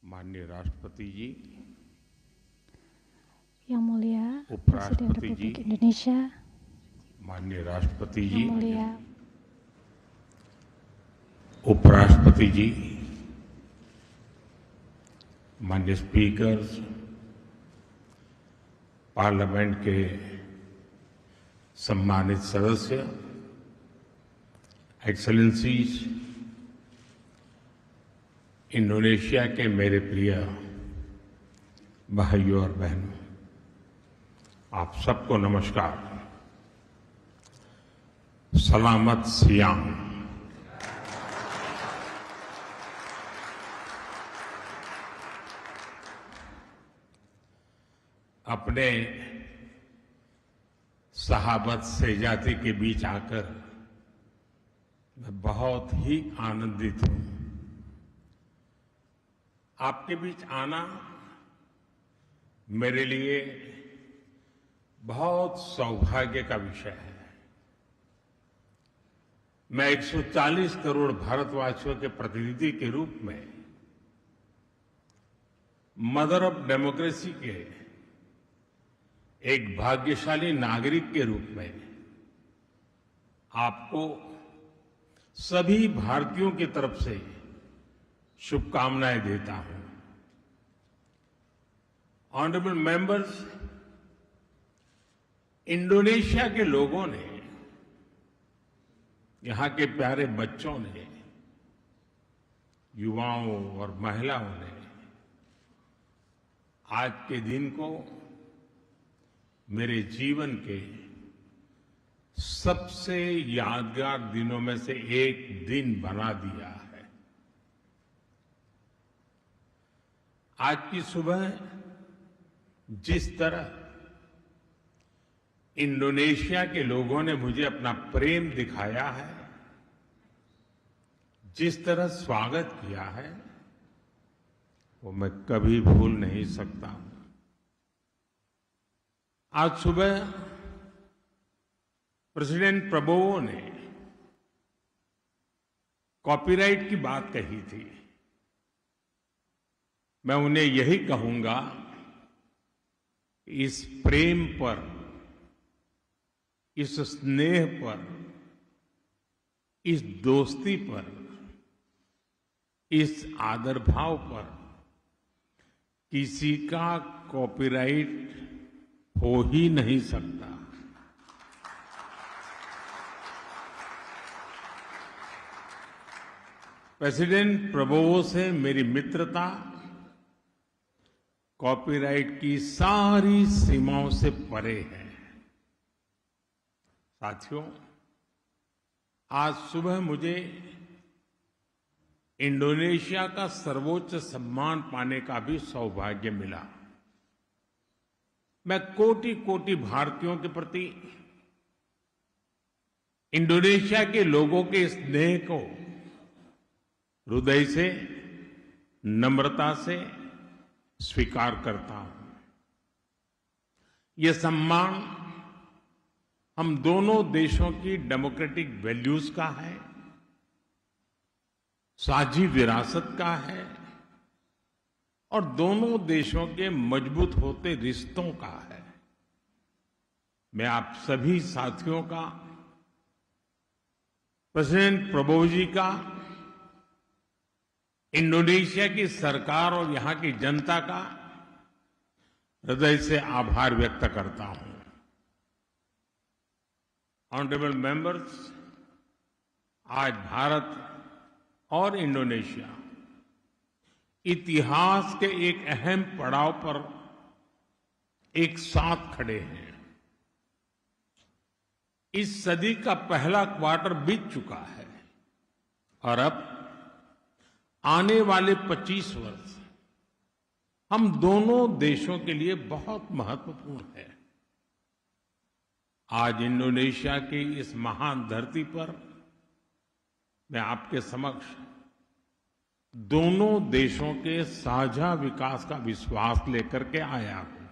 माननीय राष्ट्रपति जी, Yang Mulia Presiden उपराष्ट्रपति Republik जी, Indonesia, माननीय राष्ट्रपति Yang जी, Mulia उपराष्ट्रपति जी, माननीय स्पीकर्स, पार्लियामेंट के सम्मानित सदस्य, एक्सेलेंसीज, इंडोनेशिया के मेरे प्रिय भाइयों और बहनों, आप सबको नमस्कार। सलामत सियाम। अपने सहाबत सैजाती के बीच आकर मैं बहुत ही आनंदित हूं। आपके बीच आना मेरे लिए बहुत सौभाग्य का विषय है। मैं 140 करोड़ भारतवासियों के प्रतिनिधि के रूप में मदर ऑफ डेमोक्रेसी के एक भाग्यशाली नागरिक के रूप में आपको सभी भारतीयों की तरफ से शुभकामनाएं देता हूं। ऑनरेबल मेंबर्स, इंडोनेशिया के लोगों ने, यहां के प्यारे बच्चों ने, युवाओं और महिलाओं ने आज के दिन को मेरे जीवन के सबसे यादगार दिनों में से एक दिन बना दिया है। आज की सुबह जिस तरह इंडोनेशिया के लोगों ने मुझे अपना प्रेम दिखाया है, जिस तरह स्वागत किया है, वो मैं कभी भूल नहीं सकता। आज सुबह प्रेसिडेंट प्रबोवो ने कॉपीराइट की बात कही थी। मैं उन्हें यही कहूंगा, इस प्रेम पर, इस स्नेह पर, इस दोस्ती पर, इस आदर भाव पर किसी का कॉपीराइट हो ही नहीं सकता। प्रेसिडेंट प्रबोवो से मेरी मित्रता कॉपीराइट की सारी सीमाओं से परे है। साथियों, आज सुबह मुझे इंडोनेशिया का सर्वोच्च सम्मान पाने का भी सौभाग्य मिला। मैं कोटि कोटि भारतीयों के प्रति इंडोनेशिया के लोगों के स्नेह को हृदय से, नम्रता से स्वीकार करता हूं। ये सम्मान हम दोनों देशों की डेमोक्रेटिक वैल्यूज का है, साझी विरासत का है और दोनों देशों के मजबूत होते रिश्तों का है। मैं आप सभी साथियों का, प्रेसिडेंट प्रबोवो जी का, इंडोनेशिया की सरकार और यहां की जनता का हृदय से आभार व्यक्त करता हूं। ऑनरेबल मेंबर्स, आज भारत और इंडोनेशिया इतिहास के एक अहम पड़ाव पर एक साथ खड़े हैं। इस सदी का पहला क्वार्टर बीत चुका है और अब आने वाले 25 वर्ष हम दोनों देशों के लिए बहुत महत्वपूर्ण है। आज इंडोनेशिया की इस महान धरती पर मैं आपके समक्ष दोनों देशों के साझा विकास का विश्वास लेकर के आया हूं।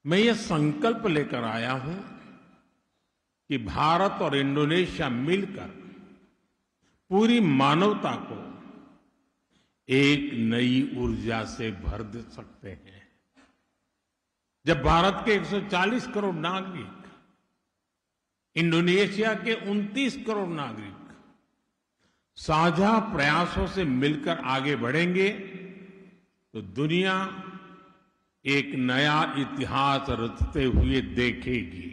मैं ये संकल्प लेकर आया हूं कि भारत और इंडोनेशिया मिलकर पूरी मानवता को एक नई ऊर्जा से भर दे सकते हैं। जब भारत के 140 करोड़ नागरिक, इंडोनेशिया के 29 करोड़ नागरिक साझा प्रयासों से मिलकर आगे बढ़ेंगे तो दुनिया एक नया इतिहास रचते हुए देखेगी।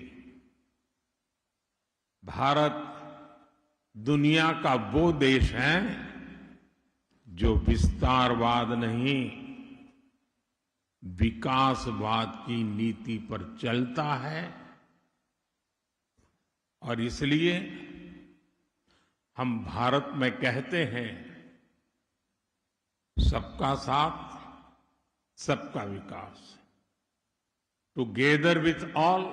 भारत दुनिया का वो देश है जो विस्तारवाद नहीं, विकासवाद की नीति पर चलता है और इसलिए हम भारत में कहते हैं सबका साथ, सबका विकास। Together with all,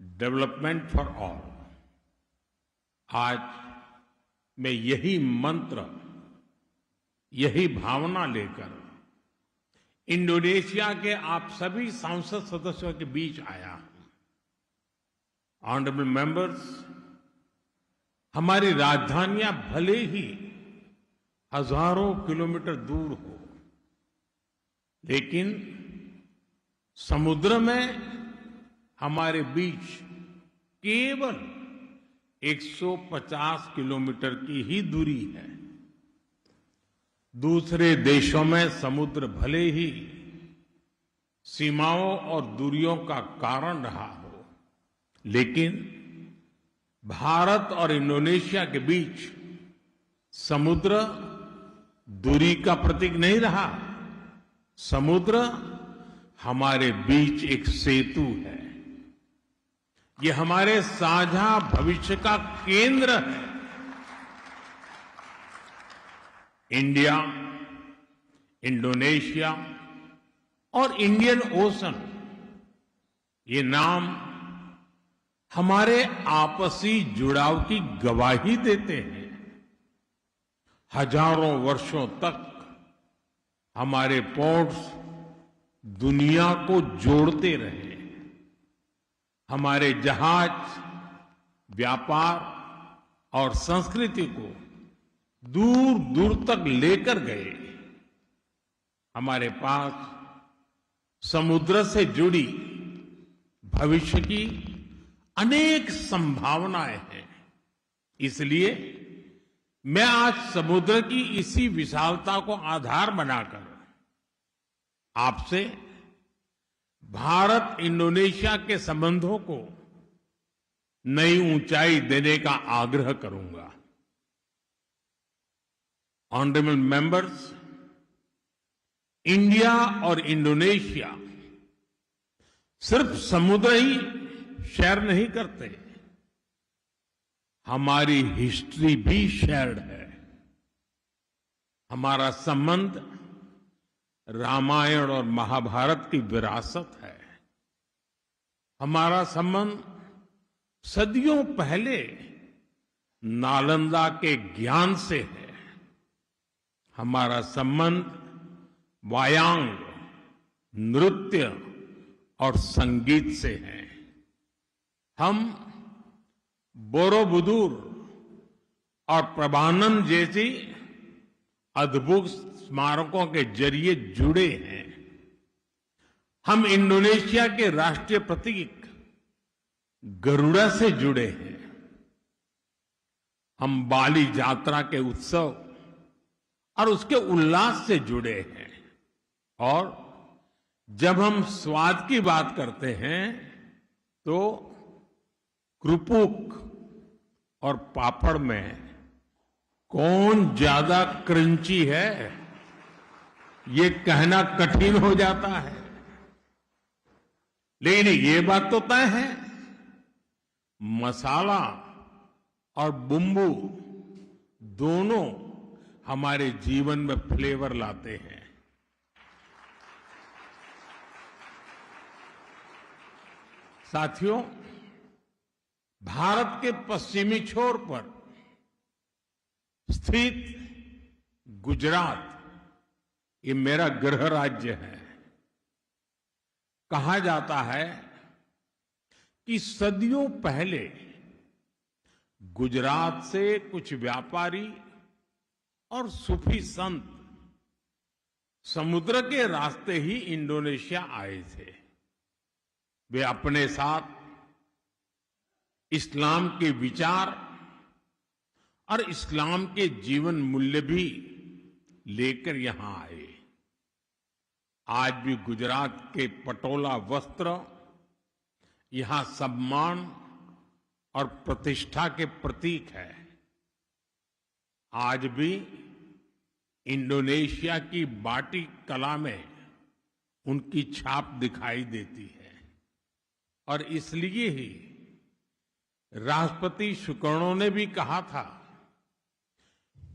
development for all. आज मैं यही मंत्र, यही भावना लेकर इंडोनेशिया के आप सभी सांसद सदस्यों के बीच आया हूं। ऑनरेबल मेंबर्स, हमारी राजधानियां भले ही हजारों किलोमीटर दूर हो, लेकिन समुद्र में हमारे बीच केवल 150 किलोमीटर की ही दूरी है। दूसरे देशों में समुद्र भले ही सीमाओं और दूरियों का कारण रहा हो, लेकिन भारत और इंडोनेशिया के बीच समुद्र दूरी का प्रतीक नहीं रहा। समुद्र हमारे बीच एक सेतु है। ये हमारे साझा भविष्य का केंद्र है। इंडिया, इंडोनेशिया और इंडियन ओशन, ये नाम हमारे आपसी जुड़ाव की गवाही देते हैं। हजारों वर्षों तक हमारे पोर्ट्स दुनिया को जोड़ते रहे। हमारे जहाज व्यापार और संस्कृति को दूर दूर तक लेकर गए। हमारे पास समुद्र से जुड़ी भविष्य की अनेक संभावनाएं हैं। इसलिए मैं आज समुद्र की इसी विशालता को आधार बनाकर आपसे भारत इंडोनेशिया के संबंधों को नई ऊंचाई देने का आग्रह करूंगा। ऑनरेबल मेंबर्स, इंडिया और इंडोनेशिया सिर्फ समुद्र ही शेयर नहीं करते, हमारी हिस्ट्री भी शेयर्ड है। हमारा संबंध रामायण और महाभारत की विरासत है। हमारा संबंध सदियों पहले नालंदा के ज्ञान से है। हमारा संबंध वायांग, नृत्य और संगीत से है। हम बोरोबुदुर और प्रभानम जैसी अद्भुत स्मारकों के जरिए जुड़े हैं। हम इंडोनेशिया के राष्ट्रीय प्रतीक गरुड़ा से जुड़े हैं। हम बाली यात्रा के उत्सव और उसके उल्लास से जुड़े हैं। और जब हम स्वाद की बात करते हैं तो क्रुपुक और पापड़ में कौन ज्यादा क्रंची है, ये कहना कठिन हो जाता है। लेकिन ये बात तो तय है, मसाला और बुम्बू दोनों हमारे जीवन में फ्लेवर लाते हैं। साथियों, भारत के पश्चिमी छोर पर स्थित गुजरात, ये मेरा गृह राज्य है। कहा जाता है कि सदियों पहले गुजरात से कुछ व्यापारी और सूफी संत समुद्र के रास्ते ही इंडोनेशिया आए थे। वे अपने साथ इस्लाम के विचार और इस्लाम के जीवन मूल्य भी लेकर यहां आए। आज भी गुजरात के पटोला वस्त्र यहां सम्मान और प्रतिष्ठा के प्रतीक है। आज भी इंडोनेशिया की बाटिक कला में उनकी छाप दिखाई देती है और इसलिए ही राष्ट्रपति सुकर्णो ने भी कहा था,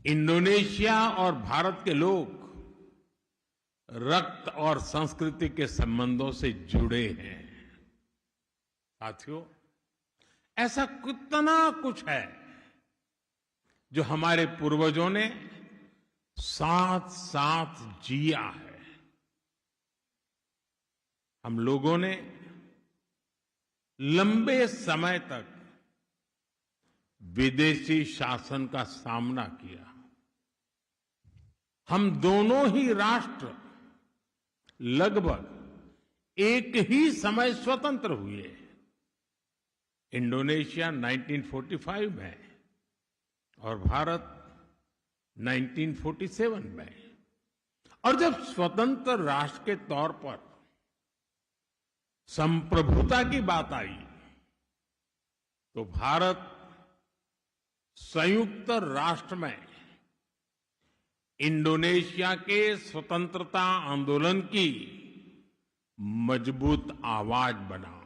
इंडोनेशिया और भारत के लोग रक्त और संस्कृति के संबंधों से जुड़े हैं। साथियों, ऐसा कितना कुछ है जो हमारे पूर्वजों ने साथ साथ जिया है। हम लोगों ने लंबे समय तक विदेशी शासन का सामना किया। हम दोनों ही राष्ट्र लगभग एक ही समय स्वतंत्र हुए। इंडोनेशिया 1945 में और भारत 1947 में। और जब स्वतंत्र राष्ट्र के तौर पर संप्रभुता की बात आई तो भारत संयुक्त राष्ट्र में इंडोनेशिया के स्वतंत्रता आंदोलन की मजबूत आवाज बना।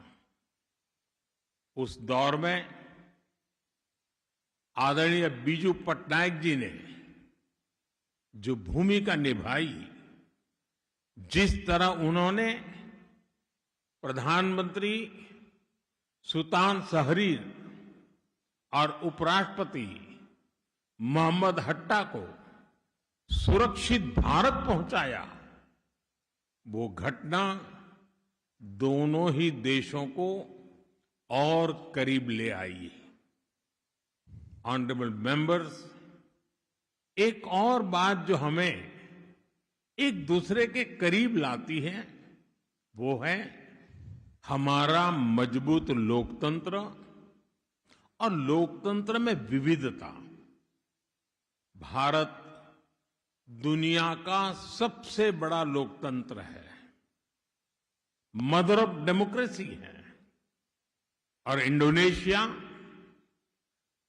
उस दौर में आदरणीय बीजू पटनायक जी ने जो भूमिका निभाई, जिस तरह उन्होंने प्रधानमंत्री सुल्तान शहरीर और उपराष्ट्रपति मोहम्मद हट्टा को सुरक्षित भारत पहुंचाया, वो घटना दोनों ही देशों को और करीब ले आई। ऑनरेबल मेंबर्स, एक और बात जो हमें एक दूसरे के करीब लाती है वो है हमारा मजबूत लोकतंत्र और लोकतंत्र में विविधता। भारत दुनिया का सबसे बड़ा लोकतंत्र है, मदर ऑफ डेमोक्रेसी है, और इंडोनेशिया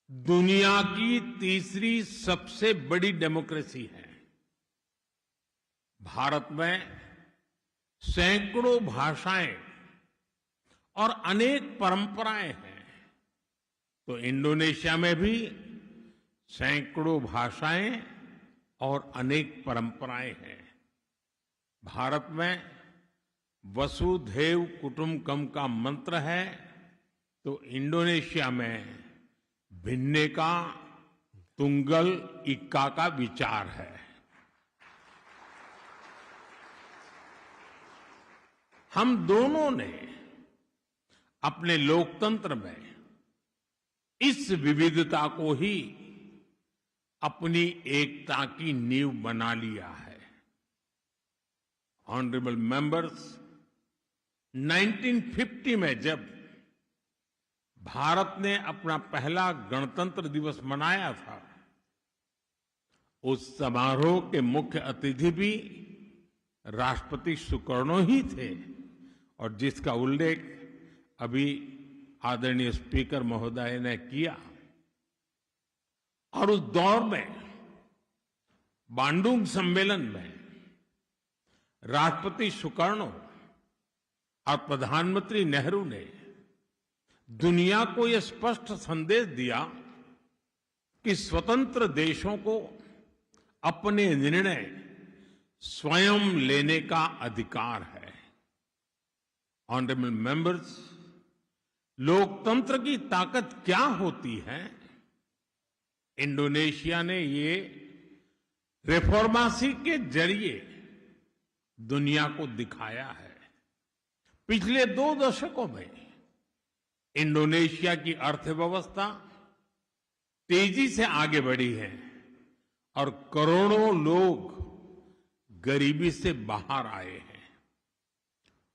दुनिया की तीसरी सबसे बड़ी डेमोक्रेसी है। भारत में सैकड़ों भाषाएं और अनेक परंपराएं हैं, तो इंडोनेशिया में भी सैकड़ों भाषाएं और अनेक परंपराएं हैं। भारत में वसुधैव कुटुंबकम का मंत्र है, तो इंडोनेशिया में भिन्नेका तुंगल इक्का का विचार है। हम दोनों ने अपने लोकतंत्र में इस विविधता को ही अपनी एकता की नींव बना लिया है। ऑनरेबल मेंबर्स, 1950 में जब भारत ने अपना पहला गणतंत्र दिवस मनाया था, उस समारोह के मुख्य अतिथि भी राष्ट्रपति सुकर्णो ही थे, और जिसका उल्लेख अभी आदरणीय स्पीकर महोदय ने किया। और उस दौर में बांडुंग सम्मेलन में राष्ट्रपति सुकर्णो और प्रधानमंत्री नेहरू ने दुनिया को यह स्पष्ट संदेश दिया कि स्वतंत्र देशों को अपने निर्णय स्वयं लेने का अधिकार है। ऑनरेबल मेंबर्स, लोकतंत्र की ताकत क्या होती है, इंडोनेशिया ने ये रिफॉर्मेसी के जरिए दुनिया को दिखाया है। पिछले 2 दशकों में इंडोनेशिया की अर्थव्यवस्था तेजी से आगे बढ़ी है और करोड़ों लोग गरीबी से बाहर आए हैं।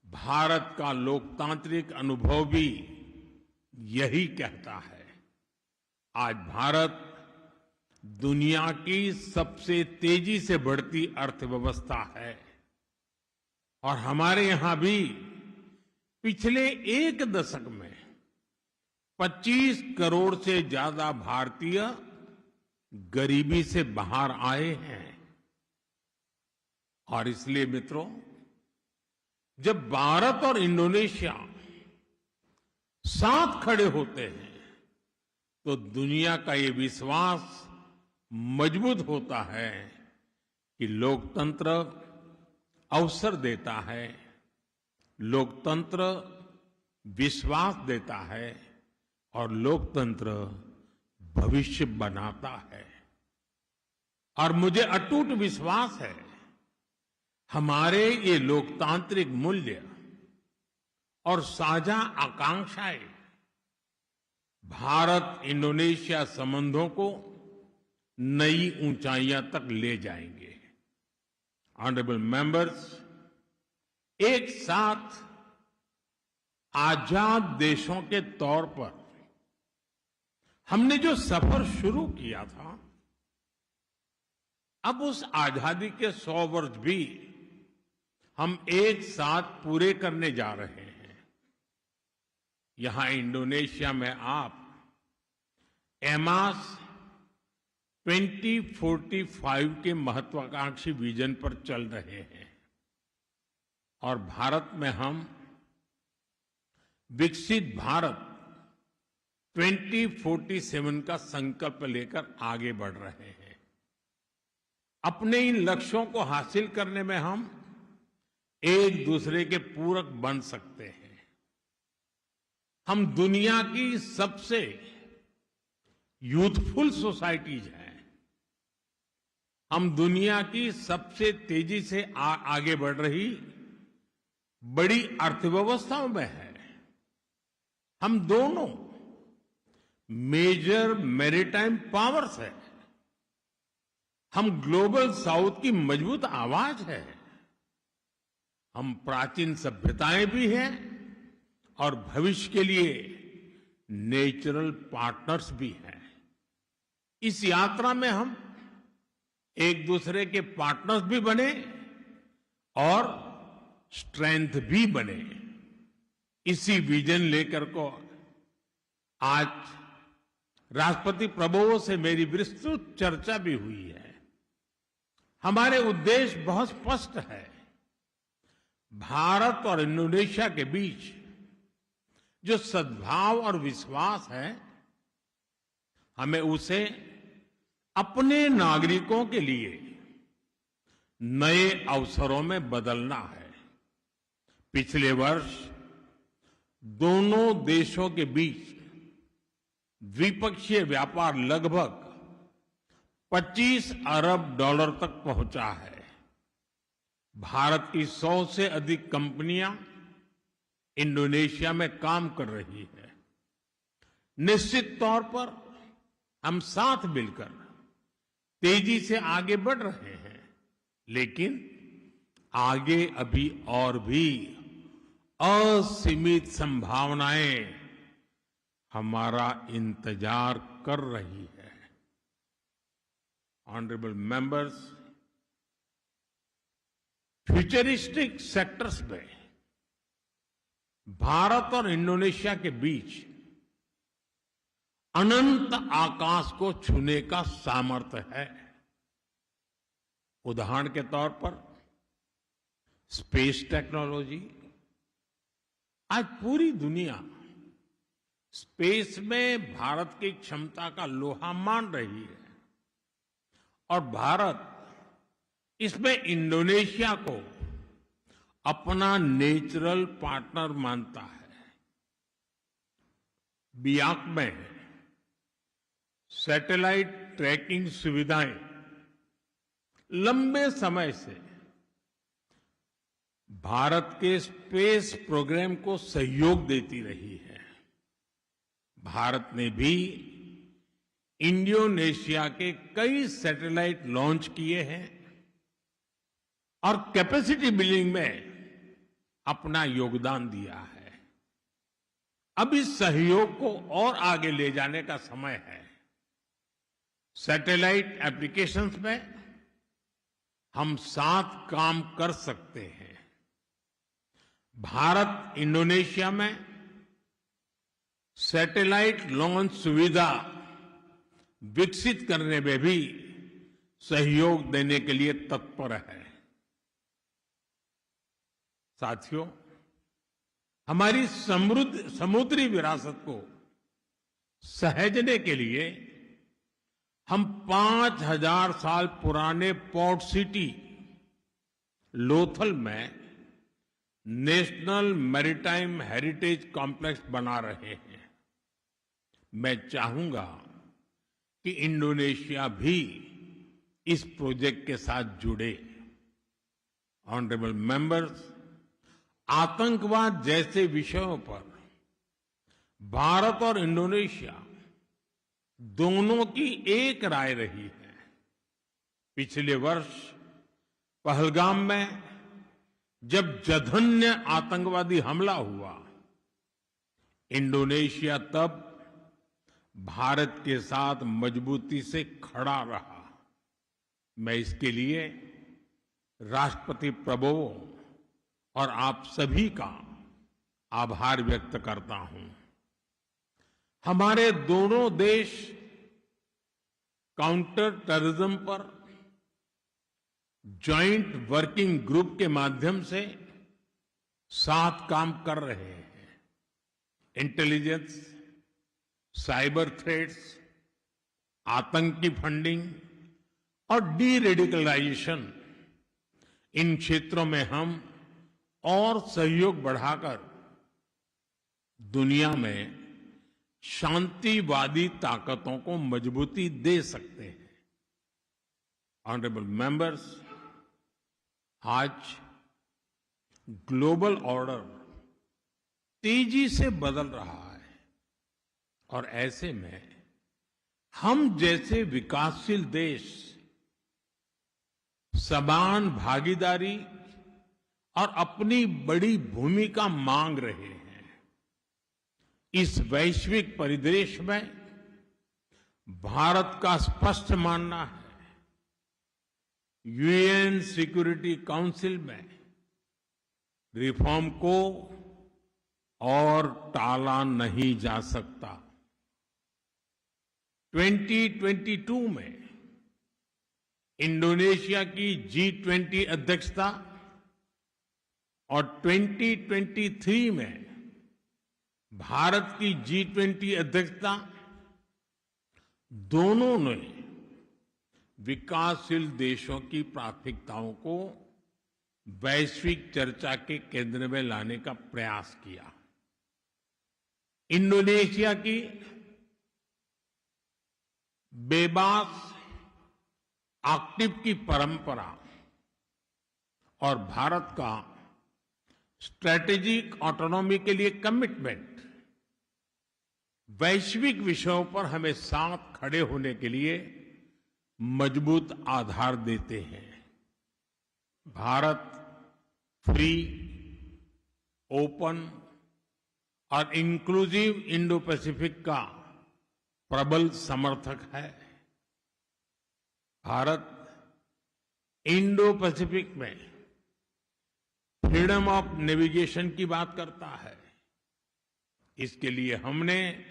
भारत का लोकतांत्रिक अनुभव भी यही कहता है। आज भारत दुनिया की सबसे तेजी से बढ़ती अर्थव्यवस्था है और हमारे यहां भी पिछले एक दशक में 25 करोड़ से ज्यादा भारतीय गरीबी से बाहर आए हैं। और इसलिए मित्रों, जब भारत और इंडोनेशिया साथ खड़े होते हैं तो दुनिया का ये विश्वास मजबूत होता है कि लोकतंत्र अवसर देता है, लोकतंत्र विश्वास देता है और लोकतंत्र भविष्य बनाता है। और मुझे अटूट विश्वास है हमारे ये लोकतांत्रिक मूल्य और साझा आकांक्षाएं भारत इंडोनेशिया संबंधों को नई ऊंचाइयां तक ले जाएंगे। ऑनरेबल मेंबर्स, एक साथ आजाद देशों के तौर पर हमने जो सफर शुरू किया था, अब उस आजादी के 100 वर्ष भी हम एक साथ पूरे करने जा रहे हैं। यहां इंडोनेशिया में आप एमास 2045 के महत्वाकांक्षी विजन पर चल रहे हैं और भारत में हम विकसित भारत 2047 का संकल्प लेकर आगे बढ़ रहे हैं। अपने इन लक्ष्यों को हासिल करने में हम एक दूसरे के पूरक बन सकते हैं। हम दुनिया की सबसे यूथफुल सोसाइटीज हैं। हम दुनिया की सबसे तेजी से आगे बढ़ रही बड़ी अर्थव्यवस्थाओं में हैं। हम दोनों मेजर मैरीटाइम पावर्स हैं। हम ग्लोबल साउथ की मजबूत आवाज है। हम प्राचीन सभ्यताएं भी हैं और भविष्य के लिए नेचुरल पार्टनर्स भी हैं। इस यात्रा में हम एक दूसरे के पार्टनर्स भी बने और स्ट्रेंथ भी बने। इसी विजन लेकर को आज राष्ट्रपति प्रभुओं से मेरी विस्तृत चर्चा भी हुई है। हमारे उद्देश्य बहुत स्पष्ट है। भारत और इंडोनेशिया के बीच जो सद्भाव और विश्वास है, हमें उसे अपने नागरिकों के लिए नए अवसरों में बदलना है। पिछले वर्ष दोनों देशों के बीच द्विपक्षीय व्यापार लगभग 25 अरब डॉलर तक पहुंचा है। भारत की 100 से अधिक कंपनियां इंडोनेशिया में काम कर रही है। निश्चित तौर पर हम साथ मिलकर तेजी से आगे बढ़ रहे हैं, लेकिन आगे अभी और भी असीमित संभावनाएं हमारा इंतजार कर रही है। ऑनरेबल मेंबर्स, फ्यूचरिस्टिक सेक्टर्स में भारत और इंडोनेशिया के बीच अनंत आकाश को छूने का सामर्थ्य है। उदाहरण के तौर पर स्पेस टेक्नोलॉजी। आज पूरी दुनिया स्पेस में भारत की क्षमता का लोहा मान रही है और भारत इसमें इंडोनेशिया को अपना नेचुरल पार्टनर मानता है। बियाक में सैटेलाइट ट्रैकिंग सुविधाएं लंबे समय से भारत के स्पेस प्रोग्राम को सहयोग देती रही है। भारत ने भी इंडोनेशिया के कई सैटेलाइट लॉन्च किए हैं और कैपेसिटी बिल्डिंग में अपना योगदान दिया है। अब इस सहयोग को और आगे ले जाने का समय है। सैटेलाइट एप्लीकेशंस में हम साथ काम कर सकते हैं। भारत इंडोनेशिया में सैटेलाइट लॉन्च सुविधा विकसित करने में भी सहयोग देने के लिए तत्पर है। साथियों, हमारी समृद्ध समुद्री विरासत को सहेजने के लिए हम 5000 साल पुराने पोर्ट सिटी लोथल में नेशनल मैरीटाइम हेरिटेज कॉम्प्लेक्स बना रहे हैं। मैं चाहूंगा कि इंडोनेशिया भी इस प्रोजेक्ट के साथ जुड़े। ऑनरेबल मेंबर्स, आतंकवाद जैसे विषयों पर भारत और इंडोनेशिया दोनों की एक राय रही है। पिछले वर्ष पहलगाम में जब जघन्य आतंकवादी हमला हुआ, इंडोनेशिया तब भारत के साथ मजबूती से खड़ा रहा। मैं इसके लिए राष्ट्रपति प्रबोवो और आप सभी का आभार व्यक्त करता हूं। हमारे दोनों देश काउंटर टेररिज्म पर जॉइंट वर्किंग ग्रुप के माध्यम से साथ काम कर रहे हैं। इंटेलिजेंस, साइबर थ्रेट्स, आतंकी फंडिंग और डी रेडिकलाइजेशन, इन क्षेत्रों में हम और सहयोग बढ़ाकर दुनिया में शांतिवादी ताकतों को मजबूती दे सकते हैं। ऑनरेबल मेंबर्स, आज ग्लोबल ऑर्डर तेजी से बदल रहा है और ऐसे में हम जैसे विकासशील देश समान भागीदारी और अपनी बड़ी भूमिका मांग रहे हैं। इस वैश्विक परिदृश्य में भारत का स्पष्ट मानना है, यूएन सिक्योरिटी काउंसिल में रिफॉर्म को और टाला नहीं जा सकता। 2022 में इंडोनेशिया की G20 अध्यक्षता और 2023 में भारत की G20 अध्यक्षता दोनों ने विकासशील देशों की प्राथमिकताओं को वैश्विक चर्चा के केंद्र में लाने का प्रयास किया। इंडोनेशिया की बेबास एक्टिव की परंपरा और भारत का स्ट्रेटेजिक ऑटोनॉमी के लिए कमिटमेंट वैश्विक विषयों पर हमें साथ खड़े होने के लिए मजबूत आधार देते हैं। भारत फ्री, ओपन और इंक्लूसिव इंडो पैसिफिक का प्रबल समर्थक है। भारत इंडो पैसिफिक में फ्रीडम ऑफ नेविगेशन की बात करता है। इसके लिए हमने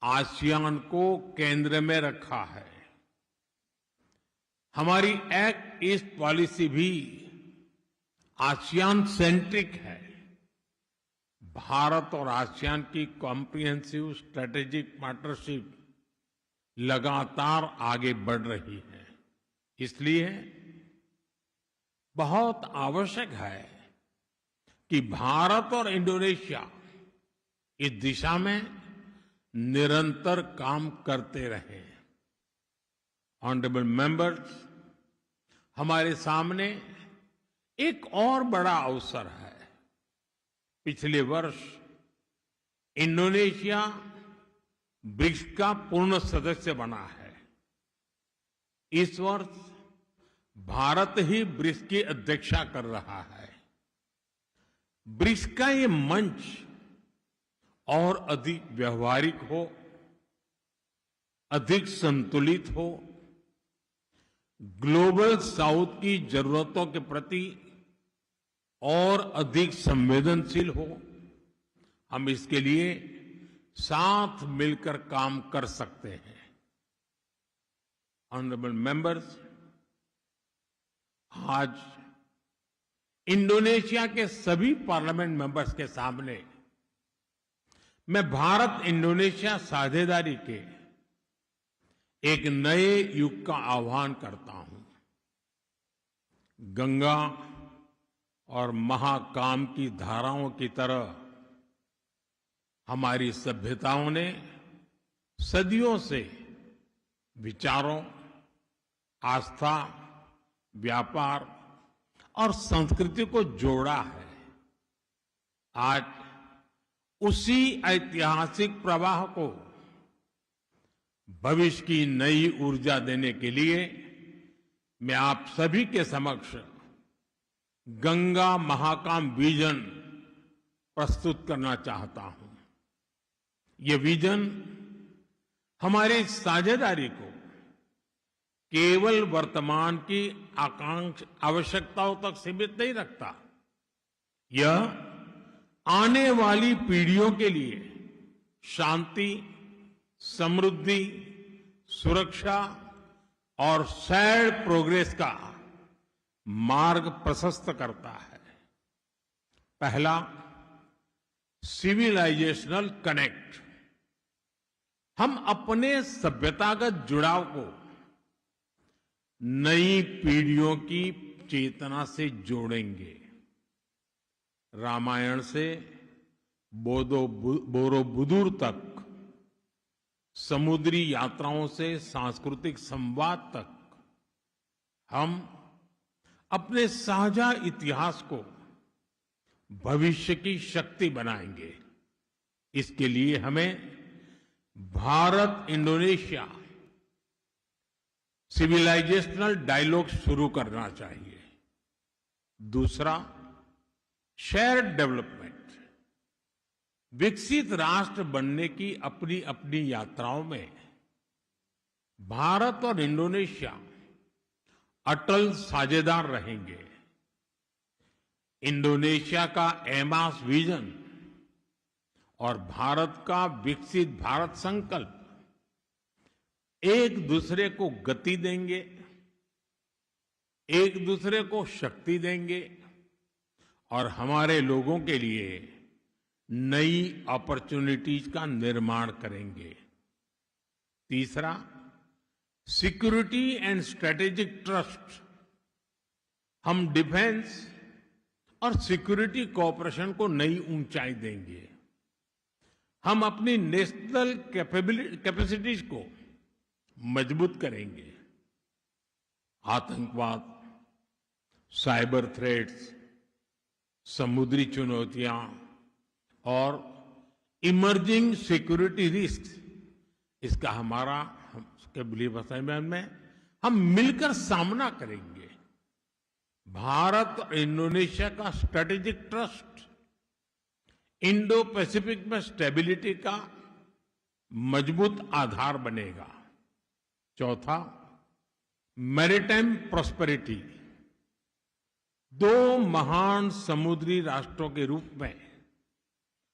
आसियान को केंद्र में रखा है। हमारी एक्ट ईस्ट पॉलिसी भी आसियान सेंट्रिक है। भारत और आसियान की कॉम्प्रिहेंसिव स्ट्रेटेजिक पार्टनरशिप लगातार आगे बढ़ रही है। इसलिए बहुत आवश्यक है कि भारत और इंडोनेशिया इस दिशा में निरंतर काम करते रहें। ऑनरेबल मेंबर्स, हमारे सामने एक और बड़ा अवसर है। पिछले वर्ष इंडोनेशिया ब्रिक्स का पूर्ण सदस्य बना है। इस वर्ष भारत ही ब्रिक्स की अध्यक्षता कर रहा है। ब्रिक्स का ये मंच और अधिक व्यवहारिक हो, अधिक संतुलित हो, ग्लोबल साउथ की जरूरतों के प्रति और अधिक संवेदनशील हो, हम इसके लिए साथ मिलकर काम कर सकते हैं। ऑनरेबल मेंबर्स, आज इंडोनेशिया के सभी पार्लियामेंट मेंबर्स के सामने मैं भारत इंडोनेशिया साझेदारी के एक नए युग का आह्वान करता हूं। गंगा और महाकाम की धाराओं की तरह हमारी सभ्यताओं ने सदियों से विचारों, आस्था, व्यापार और संस्कृति को जोड़ा है। आज उसी ऐतिहासिक प्रवाह को भविष्य की नई ऊर्जा देने के लिए मैं आप सभी के समक्ष गंगा महाकाम विजन प्रस्तुत करना चाहता हूं। ये विजन हमारी साझेदारी को केवल वर्तमान की आवश्यकताओं तक सीमित नहीं रखता। यह आने वाली पीढ़ियों के लिए शांति, समृद्धि, सुरक्षा और शेयर्ड प्रोग्रेस का मार्ग प्रशस्त करता है। पहला, सिविलाइजेशनल कनेक्ट। हम अपने सभ्यतागत जुड़ाव को नई पीढ़ियों की चेतना से जोड़ेंगे। रामायण से बोरोबुदुर तक, समुद्री यात्राओं से सांस्कृतिक संवाद तक, हम अपने साझा इतिहास को भविष्य की शक्ति बनाएंगे। इसके लिए हमें भारत इंडोनेशिया सिविलाइजेशनल डायलॉग शुरू करना चाहिए। दूसरा, शेयर्ड डेवलपमेंट। विकसित राष्ट्र बनने की अपनी अपनी यात्राओं में भारत और इंडोनेशिया अटल साझेदार रहेंगे। इंडोनेशिया का एमास विजन और भारत का विकसित भारत संकल्प एक दूसरे को गति देंगे, एक दूसरे को शक्ति देंगे और हमारे लोगों के लिए नई अपॉर्चुनिटीज का निर्माण करेंगे। तीसरा, सिक्योरिटी एंड स्ट्रेटेजिक ट्रस्ट। हम डिफेंस और सिक्योरिटी कोऑपरेशन को नई ऊंचाई देंगे। हम अपनी नेशनल कैपेसिटीज को मजबूत करेंगे। आतंकवाद, साइबर थ्रेट्स, समुद्री चुनौतियां और इमर्जिंग सिक्योरिटी रिस्क, इसका हमारा कैबिनेट असाइनमेंट में हम मिलकर सामना करेंगे। भारत और इंडोनेशिया का स्ट्रेटेजिक ट्रस्ट इंडो पैसिफिक में स्टेबिलिटी का मजबूत आधार बनेगा। चौथा, मैरीटाइम प्रॉस्पेरिटी। दो महान समुद्री राष्ट्रों के रूप में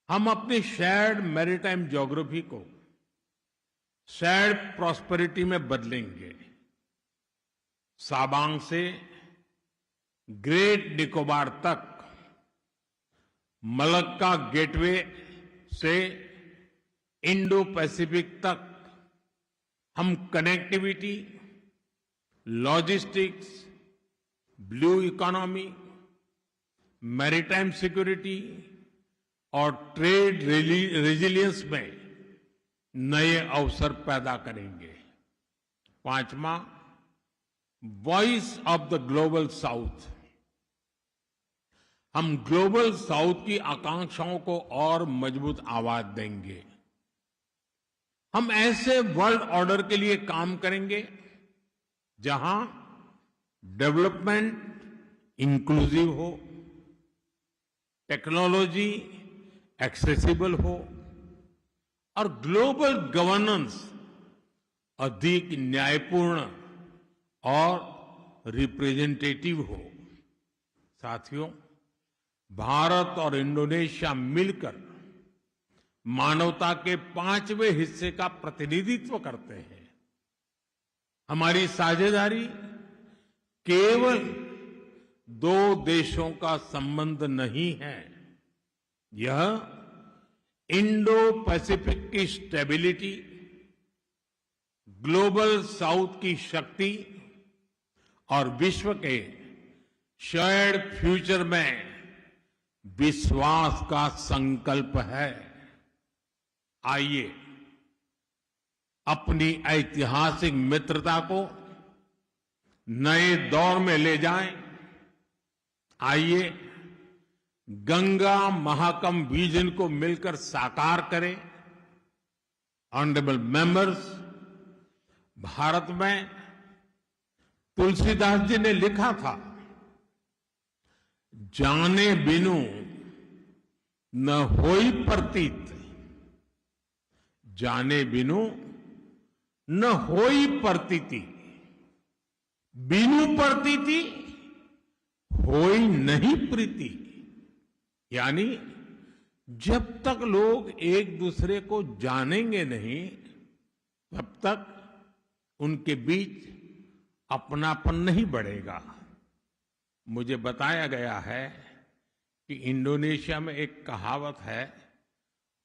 हम अपनी शेयर्ड मैरीटाइम ज्योग्राफी को शेयर्ड प्रॉस्पेरिटी में बदलेंगे। साबांग से ग्रेट निकोबार तक, मलक्का गेटवे से इंडो पैसिफिक तक हम connectivity, logistics, blue economy, maritime security और ट्रेड रेजिलियंस में नए अवसर पैदा करेंगे। पांचवा, voice of the global south. हम ग्लोबल साउथ की आकांक्षाओं को और मजबूत आवाज देंगे। हम ऐसे वर्ल्ड ऑर्डर के लिए काम करेंगे जहां डेवलपमेंट इंक्लूसिव हो, टेक्नोलॉजी एक्सेसिबल हो और ग्लोबल गवर्नेंस अधिक न्यायपूर्ण और रिप्रेजेंटेटिव हो। साथियों, भारत और इंडोनेशिया मिलकर मानवता के 5वें हिस्से का प्रतिनिधित्व करते हैं। हमारी साझेदारी केवल दो देशों का संबंध नहीं है, यह इंडो पैसिफिक की स्टेबिलिटी, ग्लोबल साउथ की शक्ति और विश्व के शेयर्ड फ्यूचर में विश्वास का संकल्प है। आइए अपनी ऐतिहासिक मित्रता को नए दौर में ले जाएं। आइए गंगा महाकम विजन को मिलकर साकार करें। ऑनरेबल मेंबर्स, भारत में तुलसीदास जी ने लिखा था, जाने बिनु न होई प्रतीत, जाने बिनु न होई प्रतीति, बिनु प्रतीति होई नहीं प्रीति। यानी जब तक लोग एक दूसरे को जानेंगे नहीं, तब तक उनके बीच अपनापन नहीं बढ़ेगा। मुझे बताया गया है कि इंडोनेशिया में एक कहावत है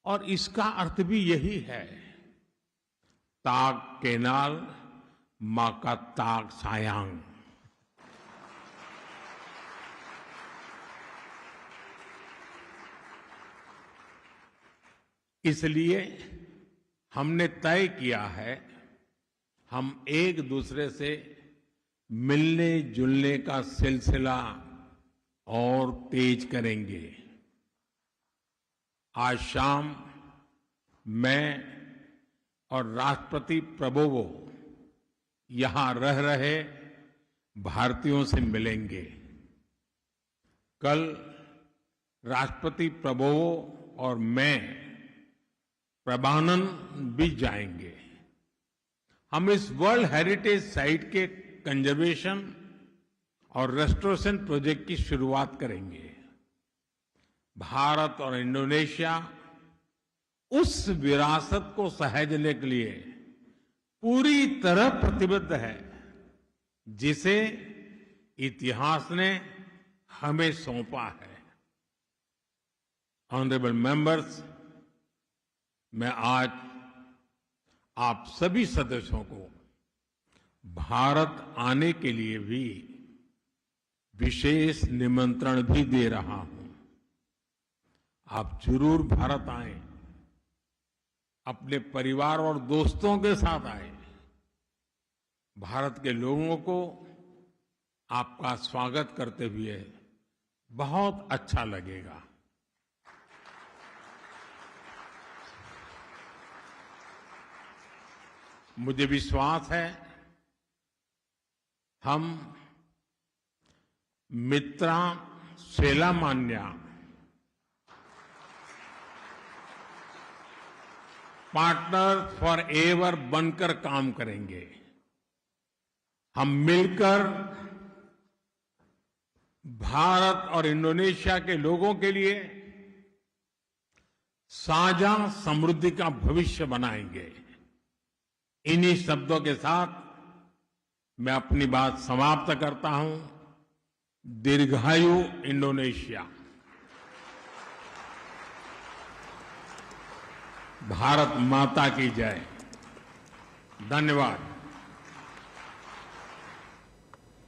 और इसका अर्थ भी यही है, ताक केनाल माका ताक सायांग। इसलिए हमने तय किया है, हम एक दूसरे से मिलने जुलने का सिलसिला और तेज करेंगे। आज शाम मैं और राष्ट्रपति प्रबोवो यहां रह रहे भारतीयों से मिलेंगे। कल राष्ट्रपति प्रबोवो और मैं प्रबानन भी जाएंगे। हम इस वर्ल्ड हेरिटेज साइट के कंजर्वेशन और रेस्टोरेशन प्रोजेक्ट की शुरुआत करेंगे। भारत और इंडोनेशिया उस विरासत को सहेजने के लिए पूरी तरह प्रतिबद्ध है जिसे इतिहास ने हमें सौंपा है। ऑनरेबल मेंबर्स, मैं आज आप सभी सदस्यों को भारत आने के लिए भी विशेष निमंत्रण भी दे रहा हूं। आप जरूर भारत आएं, अपने परिवार और दोस्तों के साथ आएं। भारत के लोगों को आपका स्वागत करते हुए बहुत अच्छा लगेगा। मुझे विश्वास है हम मित्रा सेलामान्या पार्टनर फॉर एवर बनकर काम करेंगे। हम मिलकर भारत और इंडोनेशिया के लोगों के लिए साझा समृद्धि का भविष्य बनाएंगे। इन्हीं शब्दों के साथ मैं अपनी बात समाप्त करता हूं। दीर्घायु इंडोनेशिया। भारत माता की जय। धन्यवाद।